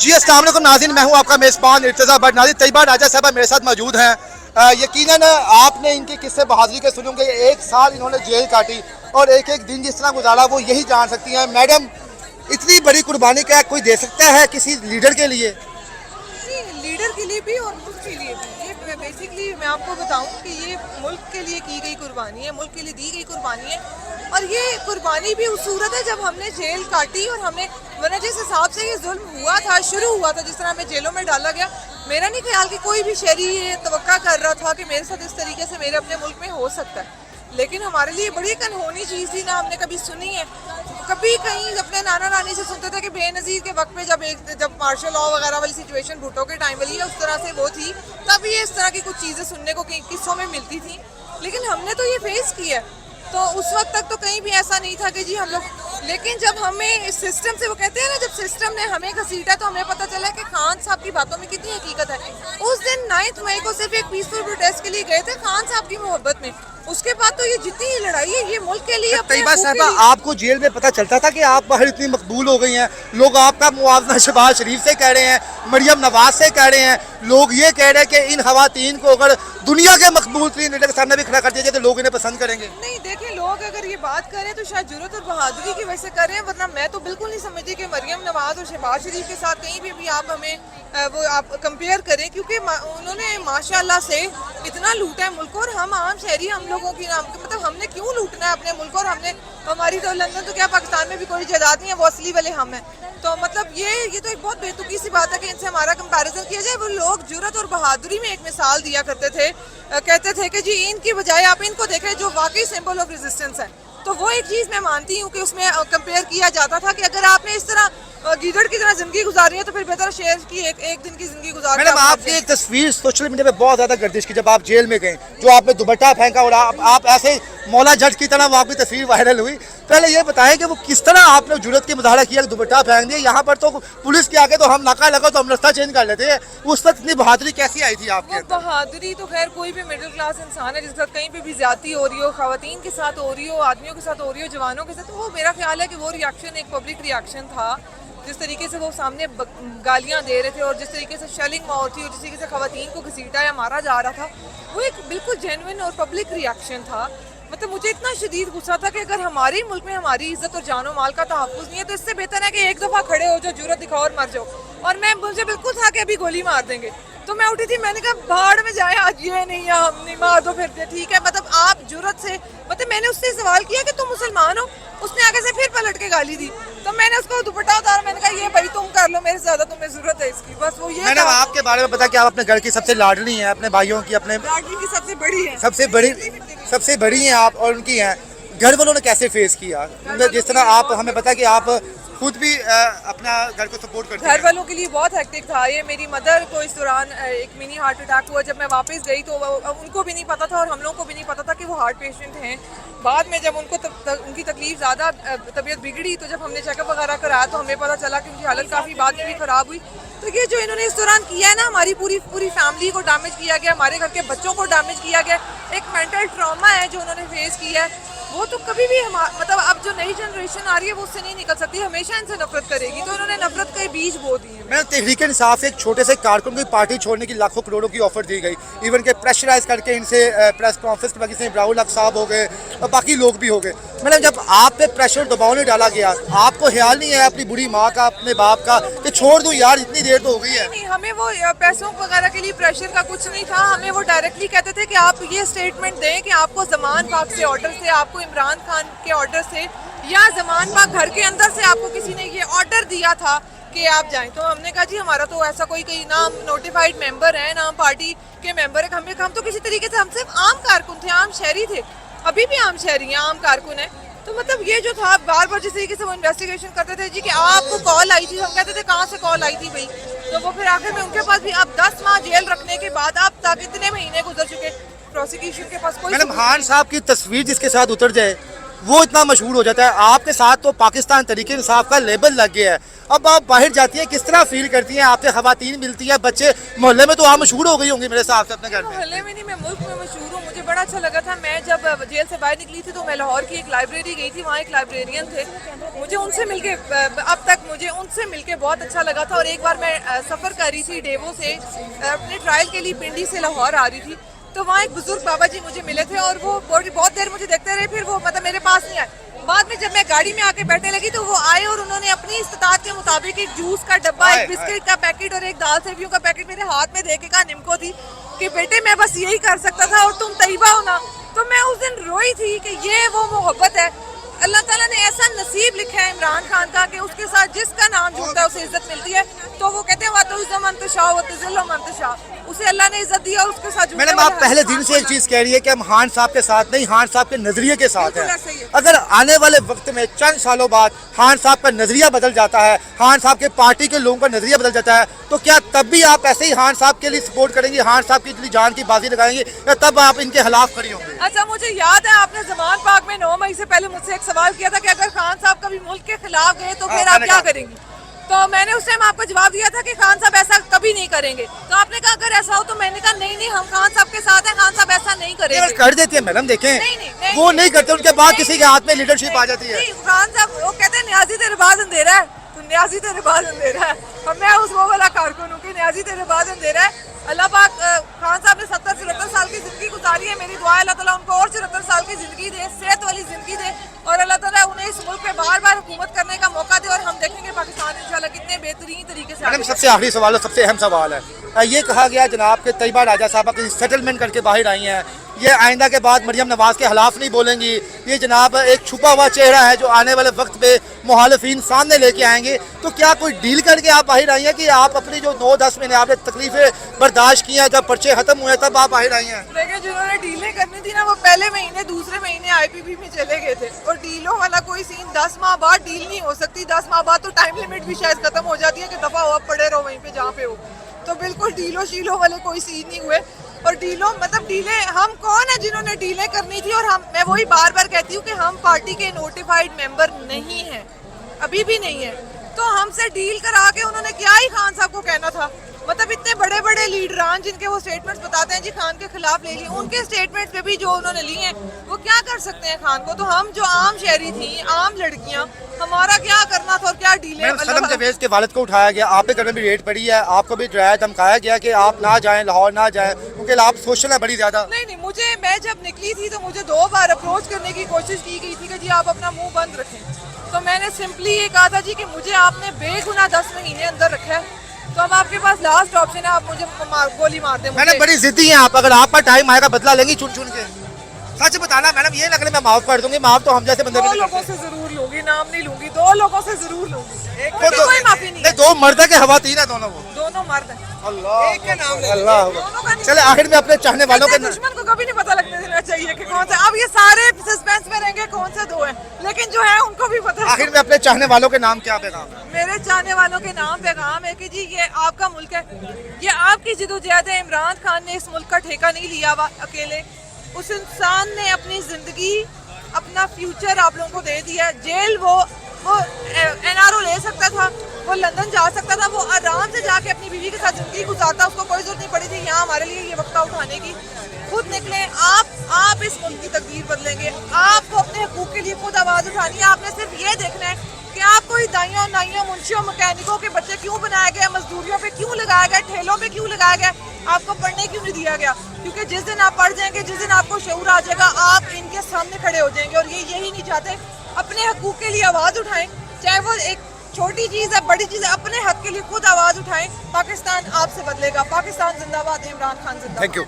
जी अस्सलाम वालेकुम नाज़रीन, मैं हूं आपका मेज़बान इर्तिज़ा भट्ट। नाज़रीन तैयबा राजा साहबा मेरे साथ मौजूद हैं। यकीनन आपने इनके किस्से बहादुरी के सुने होंगे। 1 साल इन्होंने जेल काटी और एक एक दिन जिस तरह गुजारा वो यही जान सकती हैं। मैडम, इतनी बड़ी कुर्बानी क्या कोई दे सकता है किसी लीडर के लिए? लीडर के लिए भी और मुल्क के लिए भी। ये बेसिकली मैं आपको बताऊं कि ये मुल्क के लिए की गई कुर्बानी है, मुल्क के लिए दी गई कुर्बानी है। और ये कुर्बानी भी उस सूरत है जब हमने जेल काटी और हमने, वरना जिस हिसाब से ये जुल्म हुआ था, शुरू हुआ था, जिस तरह हमें जेलों में डाला गया, मेरा नहीं ख्याल कि कोई भी शहरी ये तवक्का कर रहा था कि मेरे साथ इस तरीके से मेरे अपने मुल्क में हो सकता है। लेकिन हमारे लिए बड़ी एक अनहोनी चीज़ थी, ना हमने कभी सुनी है। कभी कहीं अपने नाना नानी से सुनते थे कि बेनज़ीर के वक्त पे जब मार्शल लॉ वगैरह वाली सिचुएशन भुट्टो के टाइम वाली है उस तरह से वो थी, तब ये इस तरह की कुछ चीज़ें सुनने को किस्सों में मिलती थी। लेकिन हमने तो ये फेस किया, तो उस वक्त तक तो कहीं भी ऐसा नहीं था कि जी हम लोग, लेकिन जब हमें इस सिस्टम से, वो कहते हैं ना, जब सिस्टम ने हमें घसीटा तो हमें पता चला कि खान साहब की बातों में कितनी हकीकत है। उस दिन 9 मई को सिर्फ एक पीसफुल प्रोटेस्ट के लिए गए थे खान साहब की मोहब्बत में। उसके बाद तो ये जितनी ही लड़ाई है ये मुल्क के लिए। तैयबा साहबा, आपको जेल में पता चलता था कि आप बाहर इतनी मकबूल हो गई हैं? लोग आपका मुआवजा शहबाज शरीफ से कह रहे हैं, मरियम नवाज से कह रहे हैं, लोग ये कह रहे हैं कि इन खवातीन को अगर दुनिया के मकबूल तरीन लीडर के सामने भी खड़ा कर दिया जाए तो लोग इन्हें पसंद करेंगे। नहीं, देखिए, लोग अगर ये बात करें तो शायद जुर्रत और बहादुरी की वजह से करें, वरना मैं तो बिल्कुल नहीं समझती कि मरियम नवाज और शहबाज शरीफ के साथ कहीं भी आप हमें वो आप कंपेयर करें, क्योंकि उन्होंने माशाल्लाह से इतना लूटा है मुल्क को। और हम आम शहरी, हम लोगों की नाम, मतलब हमने क्यों लूटना है अपने मुल्क को? और हमने, हमारी तो लंदन तो क्या पाकिस्तान में भी कोई जायदाद नहीं है, वो असली वाले हम हैं। तो मतलब ये तो एक बहुत बेतुकी सी बात है कि इनसे हमारा कंपैरिजन किया जाए। वो लोग जुर्रत और बहादुरी में एक मिसाल दिया करते थे, कहते थे कि जी इनकी बजाय आप इनको देखें जो वाकई सिंबल ऑफ रेजिस्टेंस है। तो वो एक चीज़ मैं मानती हूँ कि उसमें कंपेयर किया जाता था कि अगर आपने इस तरह गीदड़ की तरह जिंदगी गुजारी है तो फिर बेहतर शेर की एक दिन की जिंदगी गुजार। मैडम, आपकी एक तस्वीर सोशल मीडिया पे बहुत ज्यादा गर्दिश की जब आप जेल में गए, जो आपने दुपट्टा फेंका और आप ऐसे मौला जज की तरह वो आपकी तस्वीर वायरल हुई। पहले ये बताएं कि वो किस तरह आपने जुर्रत की मुजाहरा किया, दुपट्टा फेंक दिया। यहाँ पर तो पुलिस के आगे तो हम नाका लगा तो हम रास्ता चेंज कर लेते हैं। उस वक्त इतनी बहादुरी कैसी आई थी आपके? बहादुरी तो खैर कोई भी मिडिल क्लास इंसान है जिसके साथ कहीं पे भी ज्यादती हो रही हो, खवातीन के साथ हो रही हो, आदमियों के साथ हो रही हो, जवानों के साथ, तो वो मेरा ख्याल है कि वो रिएक्शन एक पब्लिक रिएक्शन था। जिस तरीके से वो सामने गालियां दे रहे थे और जिस तरीके से शेलिंग मार थी और जिस तरीके से खवातीन को घसीटा या मारा जा रहा था, वो एक बिल्कुल जेन्युइन और पब्लिक रिएक्शन था। मतलब मुझे इतना शदीद गुस्सा था कि अगर हमारे मुल्क में हमारी इज्जत और जानो माल का तहफ़्फ़ुज़ नहीं है तो इससे बेहतर है कि एक दफ़ा खड़े हो जाओ, जुर्रत दिखाओ और मर जाओ। और मुझे बिल्कुल था कि अभी गोली मार देंगे, तो मैं उठी थी, मैंने कहा भाड़ में जाए, आज ये नहीं है, हम नहीं, मार दो फिर ठीक है। मतलब आप जुर्रत से, मतलब मैंने उससे सवाल किया कि तुम मुसलमान हो, उसने आगे से फिर पलट के गाली दी, तो मैंने उसको दुपट्टा उतारा, मैंने कहा ये भाई तुम कर लो, मेरे से ज्यादा तुम्हें जरूरत है इसकी, बस वो ये। मैडम, आपके बारे में पता कि आप अपने घर की सबसे लाडली हैं, अपने भाइयों की, अपने लाडली की सबसे बड़ी है, सबसे बड़ी हैं आप और उनकी हैं। घर वालों ने कैसे फेस किया? जिस तरह आप हमें पता कि आप खुद भी अपना घर को सपोर्ट करते हैं। घर वालों के लिए बहुत हेक्टिक था ये। मेरी मदर को इस दौरान एक मिनी हार्ट अटैक हुआ। जब मैं वापस गई तो उनको भी नहीं पता था और हम लोगों को भी नहीं पता था कि वो हार्ट पेशेंट हैं। बाद में जब उनको उनकी तकलीफ ज़्यादा, तबीयत बिगड़ी, तो जब हमने चेकअप वगैरह कराया तो हमें पता चला कि उनकी हालत काफ़ी बाद में भी ख़राब हुई। तो ये जो इन्होंने इस दौरान किया है ना, हमारी पूरी फैमिली को डैमेज किया गया, हमारे घर के बच्चों को डैमेज किया गया, एक मेंटल ट्रॉमा है जो उन्होंने फेस किया है, वो तो कभी भी मतलब अब जो नई जनरेशन आ रही है वो उससे नहीं निकल सकती, हमेशा इनसे नफरत करेगी। तो उन्होंने नफरत के बीज बो दिए। मैं तहरीक इंसाफ से एक छोटे से कारकुन की पार्टी छोड़ने की लाखों करोड़ों की ऑफर दी गई, इवन के प्रेशराइज करके इनसे प्रेस कॉन्फ्रेंस में किसी इब्राहिम हक साहब हो गए और बाकी लोग भी हो गए। मैडम, जब आप पे प्रेशर दबाव नहीं डाला गया, आपको ख्याल नहीं है अपनी बुरी माँ का, अपने बाप का, कि छोड़ दूं यार, इतनी देर तो हो गई है? नहीं, हमें वो पैसों वगैरह के लिए प्रेशर का कुछ नहीं था। हमें वो डायरेक्टली कहते थे कि आप ये स्टेटमेंट दें कि आपको ज़मान पाक से ऑर्डर से, आपको इमरान खान के ऑर्डर से, या ज़मान पाक घर के अंदर से आपको किसी ने ये ऑर्डर दिया था कि आप जाएं। तो हमने कहा जी हमारा तो ऐसा कोई ना हम नोटिफाइड मेंबर हैं, ना हम पार्टी के मेंबर हैं, हम तो किसी तरीके से, हम सिर्फ आम कारकुन थे, आम शहरी थे, अभी भी आम शहरी हैं, आम कारकुन हैं। तो मतलब ये जो था, बार बार जिस तरीके से वो इन्वेस्टिगेशन करते थे जी कि आपको कॉल आई थी, हम कहते थे कहाँ से कॉल आई थी भाई। तो वो फिर आखिर में उनके पास भी, अब 10 माह जेल रखने के बाद अब तक इतने महीने गुजर चुके, प्रोसिक्यूशन के पास कोई। मैडम, खान साहब की तस्वीर जिसके साथ उतर जाए वो इतना मशहूर हो जाता है, आपके साथ तो पाकिस्तान तरीके इंसाफ का लेबल लग गया है। अब आप बाहर जाती हैं, किस तरह फील करती हैं? आपसे खवातीन मिलती हैं, बच्चे, मोहल्ले में तो आप मशहूर हो गई होंगी मेरे हिसाब से अपने घर में। मोहल्ले में नहीं, मैं मुल्क में मशहूर हूँ। मुझे बड़ा अच्छा लगा था, मैं जब जेल से बाहर निकली थी तो मैं लाहौर की एक लाइब्रेरी गई थी, वहाँ एक लाइब्रेरियन थे, मुझे उनसे मिलके अब तक मुझे मुझे उनसे मिलके बहुत अच्छा लगा था। और एक बार मैं सफ़र कर रही थी डेवो से अपने ट्रायल के लिए, पिंडी से लाहौर आ रही थी, तो वहाँ एक बुजुर्ग बाबा जी मुझे मिले थे और वो बहुत देर मुझे देखते रहे, फिर वो मतलब मेरे पास नहीं आए। बाद में जब मैं गाड़ी में आके बैठने लगी तो वो आए और उन्होंने अपनी इस्तात के मुताबिक एक जूस का डब्बा, एक बिस्किट का पैकेट और एक दाल सेवियों का पैकेट मेरे हाथ में दे के कहा, निम्को थी कि बेटे मैं बस यही कर सकता था और तुम तैयबा हो ना। तो मैं उस दिन रोई थी कि ये वो मोहब्बत है। अल्लाह ताला ने ऐसा नसीब लिखा है इमरान खान का कि उसके साथ जिसका नाम जुड़ता है उसे इज्जत मिलती है। तो वो कहते हैं वातुज़्ज़ु मन तशाअ व तुज़िल्लु मन तशाअ, उसे अल्लाह ने इज्जत दी और उसके साथ मैडम आप पहले दिन से एक चीज कह रही है कि हम खान साहब के साथ नहीं, खान साहब के नजरिए के साथ बिल्कुल हैं। ऐसा ही है। अगर आने वाले वक्त में चंद सालों बाद खान साहब का नजरिया बदल जाता है, खान साहब के पार्टी के लोगों का नजरिया बदल जाता है, तो क्या तब भी आप ऐसे ही खान साहब के लिए सपोर्ट करेंगी, खान साहब के लिए जान की बाजी लगाएंगी, या तब आप इनके खिलाफ खड़ी होंगी? अच्छा, मुझे याद है आपने ज़मान पाक में 9 मई से पहले मुझसे एक सवाल किया था कि अगर खान साहब कभी मुल्क के खिलाफ गए तो फिर आप क्या करेंगी। तो मैंने उस टाइम आपको जवाब दिया था कि खान साहब ऐसा कभी नहीं करेंगे। तो आपने कहा अगर ऐसा हो, तो मैंने कहा नहीं हम खान साहब के साथ हैं, खान साहब ऐसा नहीं करेंगे। कर देती है मैडम, देखें नहीं, वो नहीं करते, उनके बाद किसी के हाथ में लीडरशिप आ जाती है। खान साहब वो कहते हैं न्याजी तेरे बाद अंधेरा है, तो न्याजी तेरे बाद अंधेरा है। और मैं उस वो वाला कारकुन हूँ कि न्याजी तेरे बाद अंधेरा है। अल्लाह पाक खान साहब ने 70-74 साल की जिंदगी गुजारी है। मेरी दुआ है अल्लाह ताला उनको और 74 साल की जिंदगी दे, सेहत वाली जिंदगी दे, और अल्लाह ताला उन्हें इस मुल्क पे बार हुकूमत करने का मौका दे, और हम देखेंगे पाकिस्तान इंशाल्लाह कितने बेहतरीन तरीके से। मैडम सबसे आखिरी सवाल और सबसे अहम सवाल है, ये कहा गया जनाब के तैयबा राजा साहब की सेटलमेंट करके बाहर आई हैं, ये आइंदा के बाद मरियम नवाज के खिलाफ नहीं बोलेंगी, ये जनाब एक छुपा हुआ चेहरा है जो आने वाले वक्त पे मुखालिफिन सामने लेके आएंगे, तो क्या कोई डील करके आप बाहर आई हैं कि आप अपनी जो 9-10 महीने आपने तकलीफें बर्दाश्त की हैं, जब पर्चे खत्म हुए तब आप बाहर आई हैं? देखिए, जिन्होंने डीलें करनी थी ना, वो पहले महीने दूसरे महीने IPP में चले गए थे, और डीलों वाला कोई सीन 10 माह बाद डील नहीं हो सकती। 10 माह बाद तो टाइम लिमिट भी शायद खत्म हो जाती है कि दफा हो, अब पड़े रहो वहीं पे जहाँ पे हो। तो बिल्कुल डीलों शीलों वाले कोई सीन नहीं हुए। और डीलों मतलब डीलें, हम कौन है जिन्होंने डीलें करनी थी? और मैं वही बार कहती हूँ कि हम पार्टी के नोटिफाइड मेंबर नहीं हैं, अभी भी नहीं है। तो हमसे डील करा के उन्होंने क्या ही खान साहब को कहना था? मतलब इतने बड़े लीडरान जिनके वो स्टेटमेंट्स बताते हैं जी खान के खिलाफ ले लिए, उनके स्टेटमेंट्स पे भी जो उन्होंने लिए हैं वो क्या कर सकते हैं खान को? तो हम जो आम शहरी थी, आम लड़कियां, हमारा क्या करना था और क्या डील है? सनम जवेद के वालिद को उठाया गया, आप पे घर में भी रेड पड़ी है, आपको भी डराया धमकाया गया कि आप ना जाएं, लाहौर ना जाएं, क्योंकि आप सोशल है बड़ी ज्यादा। नहीं, मैं जब निकली थी तो मुझे 2 बार अप्रोच करने की कोशिश की गई थी कि जी आप अपना मुंह बंद रखें। तो मैंने सिंपली ये कहा था जी कि मुझे आपने बेगुनाह 10 महीने अंदर रखा है, तो अब आपके पास लास्ट ऑप्शन है, आप मुझे गोली मार दें। मैडम बड़ी जिद्दी हैं आप, अगर आपका टाइम आएगा बदला लेंगी चुन के? सच बताना मैडम, ये लग रहा है मैं माफ कर दूंगी, माफ तो हम जैसे बंदे 2 लोगों से जरूर लूंगी, नाम नहीं लूंगी, 2 लोगों से जरूर लूंगी। कोई माफी नहीं। 2 मर्द के खवातीन है दोनों, वो दोनों मर्द हैं। अल्लाह एक के नाम ले, अल्लाह। दोनों का नहीं। चले आखिर में अपने चाहने वालों के दुश्मन को कभी नहीं पता लगने देना चाहिए कि कौन सा। अब ये सारे सस्पेंस में रहेंगे कौन से 2 हैं, लेकिन जो है उनको भी पता है। आखिर में अपने चाहने वालों के नाम क्या पैगाम है? मेरे चाहने वालों के नाम पैगाम है कि जी ये आपका मुल्क है, ये आपकी जिदोजहद है। इमरान खान ने इस मुल्क का ठेका नहीं लिया हुआ अकेले, उस इंसान ने अपनी जिंदगी, अपना फ्यूचर आप लोगों को दे दिया। जेल वो NRO ले सकता था, वो लंदन जा सकता था, वो आराम से जाके अपनी बीवी के साथ जिंदगी गुजारता, उसको कोई जरूरत नहीं पड़ी थी यहाँ हमारे लिए ये वक्ता उठाने की। खुद निकले आप इस मुल्क की तकदीर बदलेंगे, आपको अपने हकूक के लिए खुद आवाज उठानी है। आपने सिर्फ ये देखना है कि आपको ही दाइयों नाइयों मुंशियों मैकेनिकों के बच्चे क्यों बनाया गया, मजदूरियों पे क्यों लगाया गया, ठेलों पे क्यों लगाया गया, आपको पढ़ने क्यों नहीं दिया गया? क्योंकि जिस दिन आप पढ़ जाएंगे, जिस दिन आपको शऊर आ जाएगा, आप इनके सामने खड़े हो जाएंगे। और ये यही नहीं चाहते, अपने हकूक के लिए आवाज उठाएं, चाहे वो एक छोटी चीज है बड़ी चीज है, अपने हक के लिए खुद आवाज उठाएं। पाकिस्तान आपसे बदलेगा। पाकिस्तान जिंदाबाद, इमरान खान जिंदाबाद। Thank you.